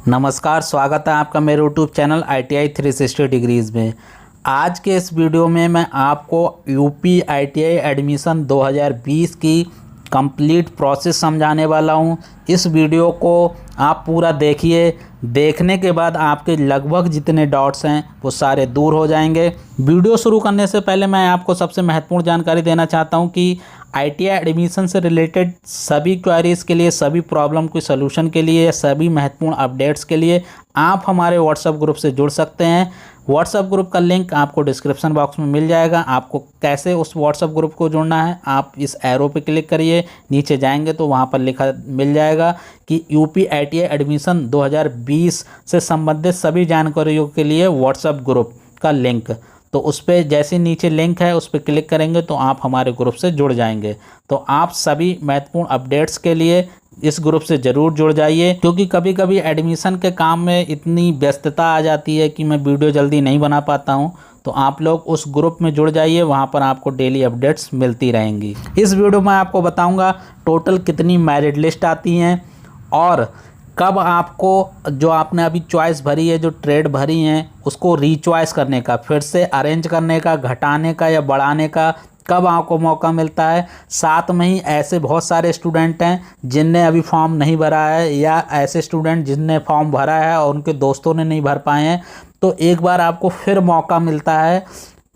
नमस्कार, स्वागत है आपका मेरे यूट्यूब चैनल ITI 360 डिग्रीज़ में। आज के इस वीडियो में मैं आपको यूपी ITI एडमिशन 2020 की कंप्लीट प्रोसेस समझाने वाला हूं। इस वीडियो को आप पूरा देखिए। देखने के बाद आपके लगभग जितने डाउट्स हैं वो सारे दूर हो जाएंगे। वीडियो शुरू करने से पहले मैं आपको सबसे महत्वपूर्ण जानकारी देना चाहता हूं कि ITI एडमिशन से रिलेटेड सभी क्वेरीज़ के लिए, सभी प्रॉब्लम के सलूशन के लिए, सभी महत्वपूर्ण अपडेट्स के लिए आप हमारे व्हाट्सएप ग्रुप से जुड़ सकते हैं। व्हाट्सएप ग्रुप का लिंक आपको डिस्क्रिप्शन बॉक्स में मिल जाएगा। आपको कैसे उस व्हाट्सएप ग्रुप को जुड़ना है, आप इस एरो पे क्लिक करिए, नीचे जाएंगे तो वहाँ पर लिखा मिल जाएगा कि यूपी ITI एडमिशन 2020 से संबंधित सभी जानकारियों के लिए व्हाट्सएप ग्रुप का लिंक। तो उस पर जैसे नीचे लिंक है उस पर क्लिक करेंगे तो आप हमारे ग्रुप से जुड़ जाएंगे। तो आप सभी महत्वपूर्ण अपडेट्स के लिए इस ग्रुप से ज़रूर जुड़ जाइए, क्योंकि कभी कभी एडमिशन के काम में इतनी व्यस्तता आ जाती है कि मैं वीडियो जल्दी नहीं बना पाता हूं। तो आप लोग उस ग्रुप में जुड़ जाइए, वहां पर आपको डेली अपडेट्स मिलती रहेंगी। इस वीडियो में आपको बताऊंगा टोटल कितनी मेरिट लिस्ट आती हैं और कब आपको जो आपने अभी चॉइस भरी है, जो ट्रेड भरी हैं, उसको रीचॉइस करने का, फिर से अरेंज करने का, घटाने का या बढ़ाने का कब आपको मौका मिलता है। साथ में ही ऐसे बहुत सारे स्टूडेंट हैं जिनने अभी फॉर्म नहीं भरा है, या ऐसे स्टूडेंट जिनने फॉर्म भरा है और उनके दोस्तों ने नहीं भर पाए हैं, तो एक बार आपको फिर मौका मिलता है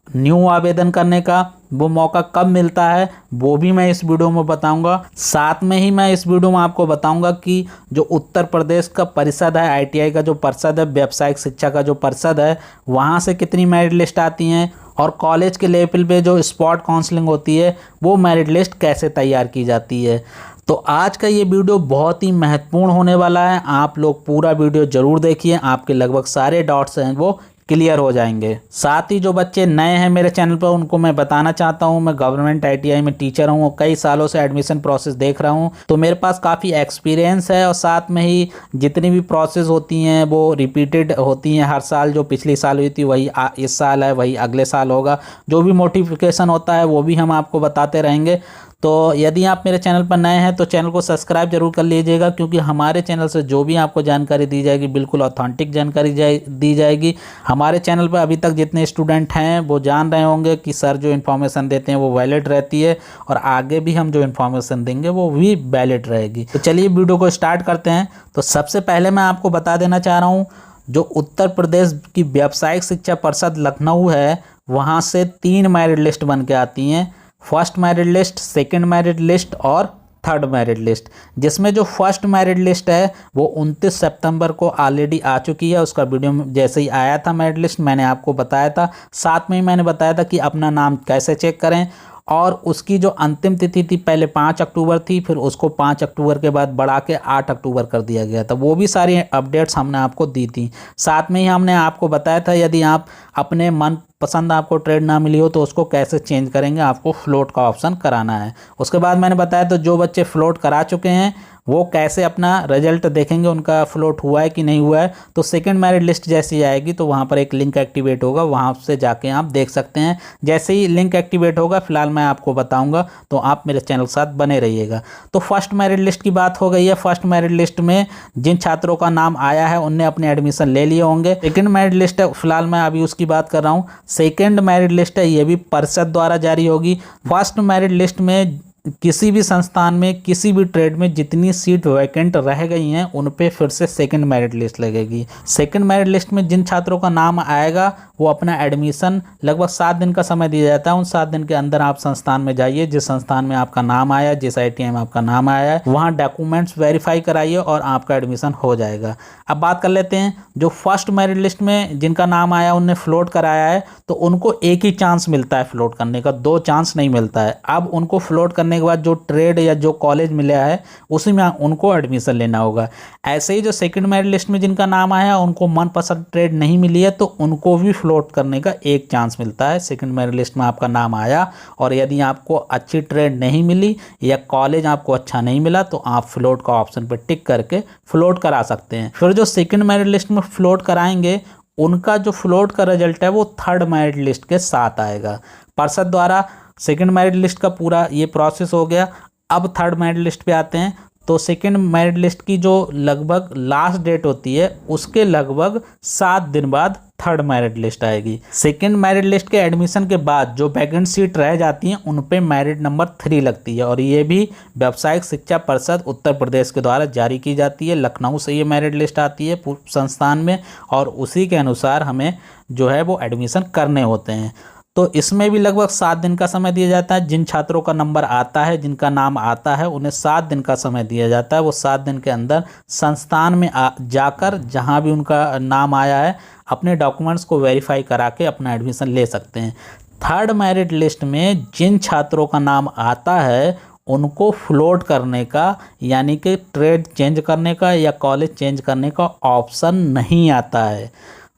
न्यू आवेदन करने का। वो मौका कब मिलता है वो भी मैं इस वीडियो में बताऊंगा। साथ में ही मैं इस वीडियो में आपको बताऊंगा कि जो उत्तर प्रदेश का परिषद है, ITI का जो परिषद है, व्यावसायिक शिक्षा का जो परिषद है, वहाँ से कितनी मेरिट लिस्ट आती हैं, और कॉलेज के लेवल पे जो स्पॉट काउंसलिंग होती है वो मेरिट लिस्ट कैसे तैयार की जाती है। तो आज का ये वीडियो बहुत ही महत्वपूर्ण होने वाला है। आप लोग पूरा वीडियो ज़रूर देखिए, आपके लगभग सारे डाउट्स हैं वो क्लियर हो जाएंगे। साथ ही जो बच्चे नए हैं मेरे चैनल पर उनको मैं बताना चाहता हूं, मैं गवर्नमेंट ITI में टीचर हूं, कई सालों से एडमिशन प्रोसेस देख रहा हूं, तो मेरे पास काफ़ी एक्सपीरियंस है। और साथ में ही जितनी भी प्रोसेस होती हैं वो रिपीटेड होती हैं हर साल। जो पिछली साल हुई थी वही इस साल है, वही अगले साल होगा। जो भी नोटिफिकेशन होता है वो भी हम आपको बताते रहेंगे। तो यदि आप मेरे चैनल पर नए हैं तो चैनल को सब्सक्राइब जरूर कर लीजिएगा, क्योंकि हमारे चैनल से जो भी आपको जानकारी दी जाएगी बिल्कुल ऑथेंटिक जानकारी दी जाएगी। हमारे चैनल पर अभी तक जितने स्टूडेंट हैं वो जान रहे होंगे कि सर जो इन्फॉर्मेशन देते हैं वो वैलिड रहती है, और आगे भी हम जो इन्फॉर्मेशन देंगे वो भी वैलिड रहेगी। तो चलिए वीडियो को स्टार्ट करते हैं। तो सबसे पहले मैं आपको बता देना चाह रहा हूँ, जो उत्तर प्रदेश की व्यावसायिक शिक्षा परिषद लखनऊ है, वहाँ से 3 मेरिट लिस्ट बन के आती हैं। First merit list, second merit list और थर्ड मेरिट लिस्ट। जिसमें जो फर्स्ट मेरिट लिस्ट है वो 29 सितंबर को ऑलरेडी आ चुकी है। उसका वीडियो जैसे ही आया था मेरिट लिस्ट मैंने आपको बताया था। साथ में ही मैंने बताया था कि अपना नाम कैसे चेक करें, और उसकी जो अंतिम तिथि थी पहले 5 अक्टूबर थी, फिर उसको 5 अक्टूबर के बाद बढ़ा के 8 अक्टूबर कर दिया गया था। वो भी सारी अपडेट्स हमने आपको दी थी। साथ में ही हमने आपको बताया था यदि आप अपने मन पसंद आपको ट्रेड ना मिली हो तो उसको कैसे चेंज करेंगे, आपको फ्लोट का ऑप्शन कराना है। उसके बाद मैंने बताया तो जो बच्चे फ्लोट करा चुके हैं वो कैसे अपना रिजल्ट देखेंगे, उनका फ्लोट हुआ है कि नहीं हुआ है। तो सेकंड मेरिट लिस्ट जैसी आएगी तो वहाँ पर एक लिंक एक्टिवेट होगा, वहाँ से जाके आप देख सकते हैं। जैसे ही लिंक एक्टिवेट होगा फिलहाल मैं आपको बताऊंगा, तो आप मेरे चैनल के साथ बने रहिएगा। तो फर्स्ट मेरिट लिस्ट की बात हो गई है। फर्स्ट मेरिट लिस्ट में जिन छात्रों का नाम आया है उनने अपने एडमिशन ले लिए होंगे। सेकेंड मेरिट लिस्ट है, फिलहाल मैं अभी उसकी बात कर रहा हूँ। सेकेंड मेरिट लिस्ट है, ये भी परिषद द्वारा जारी होगी। फर्स्ट मेरिट लिस्ट में किसी भी संस्थान में किसी भी ट्रेड में जितनी सीट वैकेंट रह गई हैं उन पे फिर से सेकंड मेरिट लिस्ट लगेगी। सेकंड मेरिट लिस्ट में जिन छात्रों का नाम आएगा वो अपना एडमिशन, लगभग 7 दिन का समय दिया जाता है, उन 7 दिन के अंदर आप संस्थान में जाइए, जिस संस्थान में आपका नाम आया, जिस ITI में आपका नाम आया है, वहाँ डॉक्यूमेंट्स वेरीफाई कराइए और आपका एडमिशन हो जाएगा। अब बात कर लेते हैं जो फर्स्ट मेरिट लिस्ट में जिनका नाम आया उनने फ्लोट कराया है, तो उनको एक ही चांस मिलता है फ्लोट करने का, 2 चांस नहीं मिलता है। अब उनको फ्लोट करने के बाद जो ट्रेड या जो कॉलेज मिला है उसी में उनको एडमिशन लेना होगा। ऐसे ही जो सेकंड मेरिट लिस्ट में जिनका नाम आया उनको मनपसंद ट्रेड नहीं मिली है तो उनको भी फ्लोट करने का एक चांस मिलता है। सेकंड मेरिट लिस्ट में आपका नाम आया और यदि आपको अच्छी ट्रेड नहीं मिली या कॉलेज आपको अच्छा नहीं मिला तो आप फ्लोट का ऑप्शन पर टिक करके फ्लोट करा सकते हैं। फिर जो सेकंड मेरिट लिस्ट में फ्लोट कराएंगे उनका जो फ्लोट का रिजल्ट है वो थर्ड मेरिट लिस्ट के साथ आएगा। परिषद द्वारा सेकंड मेरिट लिस्ट का पूरा ये प्रोसेस हो गया। अब थर्ड मेरिट लिस्ट पे आते हैं। तो सेकंड मेरिट लिस्ट की जो लगभग लास्ट डेट होती है उसके लगभग 7 दिन बाद थर्ड मेरिट लिस्ट आएगी। सेकंड मेरिट लिस्ट के एडमिशन के बाद जो वैकेंट सीट रह जाती हैं उन पे मेरिट नंबर 3 लगती है, और ये भी व्यावसायिक शिक्षा परिषद उत्तर प्रदेश के द्वारा जारी की जाती है। लखनऊ से ये मेरिट लिस्ट आती है संस्थान में, और उसी के अनुसार हमें जो है वो एडमिशन करने होते हैं। तो इसमें भी लगभग 7 दिन का समय दिया जाता है। जिन छात्रों का नंबर आता है, जिनका नाम आता है, उन्हें 7 दिन का समय दिया जाता है। वो 7 दिन के अंदर संस्थान में जाकर जहां भी उनका नाम आया है अपने डॉक्यूमेंट्स को वेरीफाई करा के अपना एडमिशन ले सकते हैं। थर्ड मेरिट लिस्ट में जिन छात्रों का नाम आता है उनको फ्लोट करने का, यानी कि ट्रेड चेंज करने का या कॉलेज चेंज करने का ऑप्शन नहीं आता है।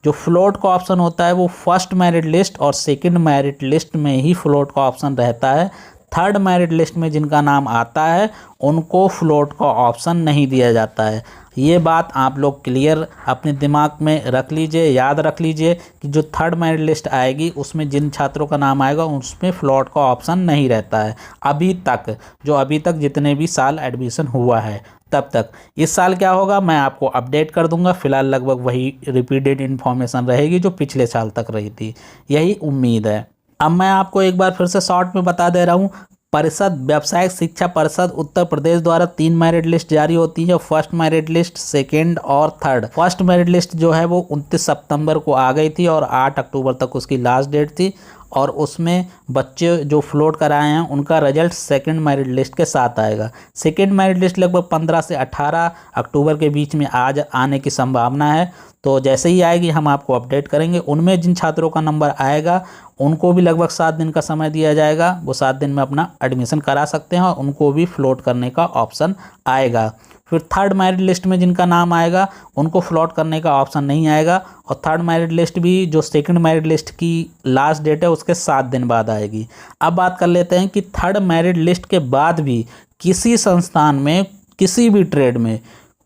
जो फ्लोट का ऑप्शन होता है वो फर्स्ट मेरिट लिस्ट और सेकंड मेरिट लिस्ट में ही फ्लोट का ऑप्शन रहता है। थर्ड मेरिट लिस्ट में जिनका नाम आता है उनको फ्लोट का ऑप्शन नहीं दिया जाता है। ये बात आप लोग क्लियर अपने दिमाग में रख लीजिए, याद रख लीजिए कि जो थर्ड मेरिट लिस्ट आएगी उसमें जिन छात्रों का नाम आएगा उसमें फ्लोट का ऑप्शन नहीं रहता है अभी तक जितने भी साल एडमिशन हुआ है तब तक। इस साल क्या होगा मैं आपको अपडेट कर दूंगा। फिलहाल लगभग वही रिपीटेड इन्फॉर्मेशन रहेगी जो पिछले साल तक रही थी, यही उम्मीद है। अब मैं आपको एक बार फिर से शॉर्ट में बता दे रहा हूँ। परिषद व्यावसायिक शिक्षा परिषद उत्तर प्रदेश द्वारा 3 मेरिट लिस्ट जारी होती है, फर्स्ट मेरिट लिस्ट, सेकेंड और थर्ड। फर्स्ट मेरिट लिस्ट जो है वो 29 सितंबर को आ गई थी और 8 अक्टूबर तक उसकी लास्ट डेट थी, और उसमें बच्चे जो फ्लोट कराए हैं उनका रिजल्ट सेकंड मेरिट लिस्ट के साथ आएगा। सेकंड मेरिट लिस्ट लगभग 15 से 18 अक्टूबर के बीच में आज आने की संभावना है। तो जैसे ही आएगी हम आपको अपडेट करेंगे। उनमें जिन छात्रों का नंबर आएगा उनको भी लगभग 7 दिन का समय दिया जाएगा। वो 7 दिन में अपना एडमिशन करा सकते हैं और उनको भी फ्लोट करने का ऑप्शन आएगा। फिर थर्ड मेरिट लिस्ट में जिनका नाम आएगा उनको फ्लोट करने का ऑप्शन नहीं आएगा, और थर्ड मेरिट लिस्ट भी जो सेकंड मेरिट लिस्ट की लास्ट डेट है उसके 7 दिन बाद आएगी। अब बात कर लेते हैं कि थर्ड मेरिट लिस्ट के बाद भी किसी संस्थान में किसी भी ट्रेड में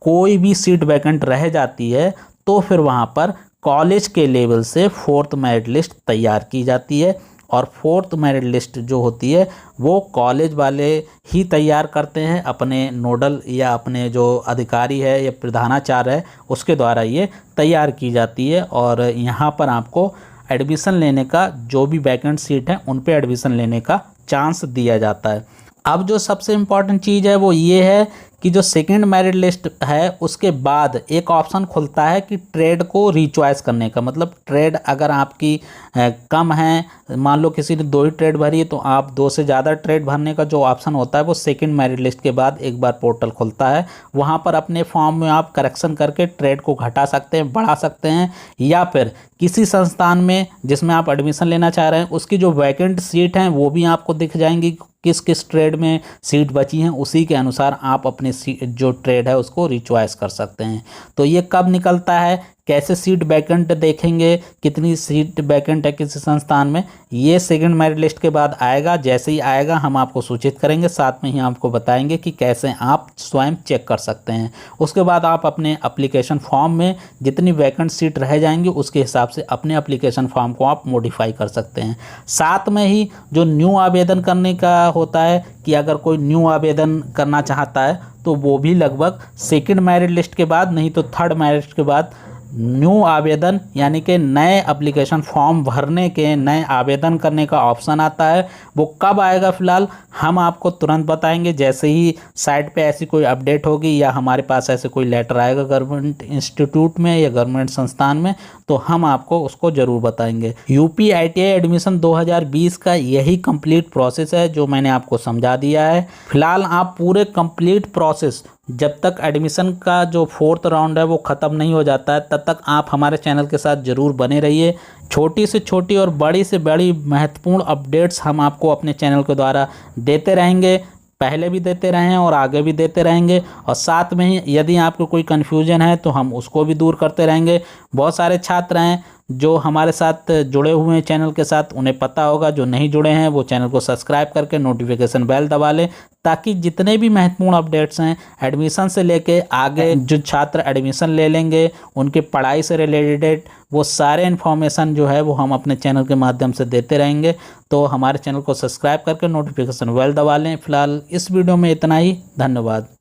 कोई भी सीट वैकेंट रह जाती है तो फिर वहाँ पर कॉलेज के लेवल से फोर्थ मेरिट लिस्ट तैयार की जाती है, और फोर्थ मेरिट लिस्ट जो होती है वो कॉलेज वाले ही तैयार करते हैं अपने नोडल या अपने जो अधिकारी है या प्रधानाचार्य है उसके द्वारा ये तैयार की जाती है। और यहाँ पर आपको एडमिशन लेने का जो भी वैकेंट सीट है उन पे एडमिशन लेने का चांस दिया जाता है। अब जो सबसे इम्पॉर्टेंट चीज़ है वो ये है कि जो सेकंड मेरिट लिस्ट है उसके बाद एक ऑप्शन खुलता है कि ट्रेड को रीचॉइस करने का। मतलब ट्रेड अगर आपकी कम है, मान लो किसी ने 2 ही ट्रेड भरी है, तो आप 2 से ज़्यादा ट्रेड भरने का जो ऑप्शन होता है वो सेकंड मेरिट लिस्ट के बाद एक बार पोर्टल खुलता है। वहाँ पर अपने फॉर्म में आप करेक्शन करके ट्रेड को घटा सकते हैं, बढ़ा सकते हैं, या फिर किसी संस्थान में जिसमें आप एडमिशन लेना चाह रहे हैं उसकी जो वैकेंट सीट हैं वो भी आपको दिख जाएंगी, किस किस ट्रेड में सीट बची हैं, उसी के अनुसार आप अपने जो ट्रेड है उसको रिचॉइस कर सकते हैं। तो ये कब निकलता है, कैसे सीट वैकेंट देखेंगे, कितनी सीट वैकेंट है किसी संस्थान में, ये सेकंड मेरिट लिस्ट के बाद आएगा। जैसे ही आएगा हम आपको सूचित करेंगे, साथ में ही आपको बताएंगे कि कैसे आप स्वयं चेक कर सकते हैं। उसके बाद आप अपने एप्लीकेशन फॉर्म में जितनी वैकेंट सीट रह जाएंगी उसके हिसाब से अपने एप्लीकेशन फॉर्म को आप मॉडिफाई कर सकते हैं। साथ में ही जो न्यू आवेदन करने का होता है कि अगर कोई न्यू आवेदन करना चाहता है तो वो भी लगभग सेकंड मेरिट लिस्ट के बाद नहीं तो थर्ड मेरिट लिस्ट के बाद न्यू आवेदन यानी कि नए एप्लीकेशन फॉर्म भरने के, नए आवेदन करने का ऑप्शन आता है। वो कब आएगा फिलहाल हम आपको तुरंत बताएंगे। जैसे ही साइट पे ऐसी कोई अपडेट होगी या हमारे पास ऐसे कोई लेटर आएगा गवर्नमेंट इंस्टीट्यूट में या गवर्नमेंट संस्थान में तो हम आपको उसको ज़रूर बताएंगे। यूपी ITI एडमिशन 2020 का यही कंप्लीट प्रोसेस है जो मैंने आपको समझा दिया है। फिलहाल आप पूरे कंप्लीट प्रोसेस जब तक एडमिशन का जो 4th राउंड है वो ख़त्म नहीं हो जाता है तब तक आप हमारे चैनल के साथ ज़रूर बने रहिए। छोटी से छोटी और बड़ी से बड़ी महत्वपूर्ण अपडेट्स हम आपको अपने चैनल के द्वारा देते रहेंगे, पहले भी देते रहे हैं और आगे भी देते रहेंगे। और साथ में ही यदि आपको कोई कन्फ्यूजन है तो हम उसको भी दूर करते रहेंगे। बहुत सारे छात्र हैं जो हमारे साथ जुड़े हुए हैं चैनल के साथ, उन्हें पता होगा। जो नहीं जुड़े हैं वो चैनल को सब्सक्राइब करके नोटिफिकेशन बेल दबा लें ताकि जितने भी महत्वपूर्ण अपडेट्स हैं एडमिशन से लेके आगे जो छात्र एडमिशन ले लेंगे उनकी पढ़ाई से रिलेटेड वो सारे इन्फॉर्मेशन जो है वो हम अपने चैनल के माध्यम से देते रहेंगे। तो हमारे चैनल को सब्सक्राइब करके नोटिफिकेशन बेल दबा लें। फिलहाल इस वीडियो में इतना ही, धन्यवाद।